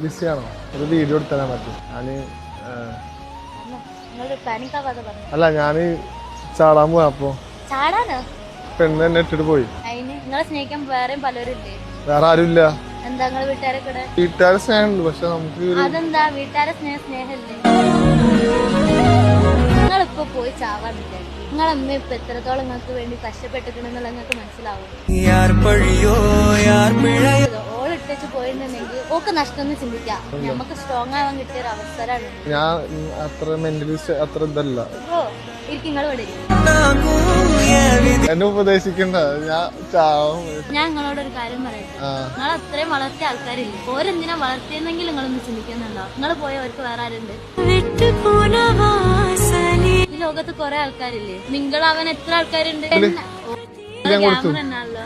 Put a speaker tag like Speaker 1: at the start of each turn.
Speaker 1: ബിസിയാണോ? ഒരു വീഡിയോ എടുത്തരാൻ പറ്റും. അല്ല ഞാന് ചാടാൻ പോവാ. അപ്പൊ പെണ്ണ് എന്നെ ഇട്ടിട്ട് പോയി.
Speaker 2: നിങ്ങളെ സ്നേഹിക്കാൻ വേറെയും പലരില്ലേ?
Speaker 1: വേറെ ആരുമില്ല.
Speaker 2: എന്താ നിങ്ങള് വീട്ടുകാരൊക്കെ?
Speaker 1: വീട്ടുകാരെ സ്നേഹമുണ്ട്, പക്ഷെ നമുക്ക്
Speaker 2: അതെന്താ വീട്ടുകാരെ സ്നേഹല്ലേ? നിങ്ങളിപ്പോ പോയി ചാവാൻ വിചാരിക്കും. നിങ്ങളമ്മ ഇപ്പൊ എത്രത്തോളം നിങ്ങൾക്ക് വേണ്ടി കഷ്ടപ്പെട്ടിട്ടുണ്ടെന്നുള്ള നിങ്ങൾക്ക് മനസ്സിലാവും. ഓളിട്ടു പോയിട്ടുണ്ടെങ്കിൽ ഓക്ക് നഷ്ടം ചിന്തിക്കാം. നമുക്ക് സ്ട്രോങ് ആവാൻ കിട്ടിയ ഒരു അവസരമാണ്.
Speaker 1: ഞാൻ അത്ര മെന്റലി അത്ര ഇതല്ല.
Speaker 2: നിങ്ങൾ ഇവിടെ
Speaker 1: എന്നെ ഉപദേശിക്കണ്ട,
Speaker 2: ഞാൻ നിങ്ങളോടൊരു കാര്യം പറയട്ടെ. നിങ്ങൾ അത്രയും വളർത്തിയ ആൾക്കാരില്ലേ, ഓരെന്തിനാ വളർത്തിയെന്നെങ്കിലും നിങ്ങളൊന്ന് ചിന്തിക്കുന്നുണ്ടോ? നിങ്ങൾ പോയവർക്ക് വേറെ ആരുണ്ട്? ഈ ലോകത്ത് കുറെ ആൾക്കാരില്ലേ, നിങ്ങളവൻ എത്ര ആൾക്കാരുണ്ട്? ക്യാമറ തന്നെയാണല്ലോ.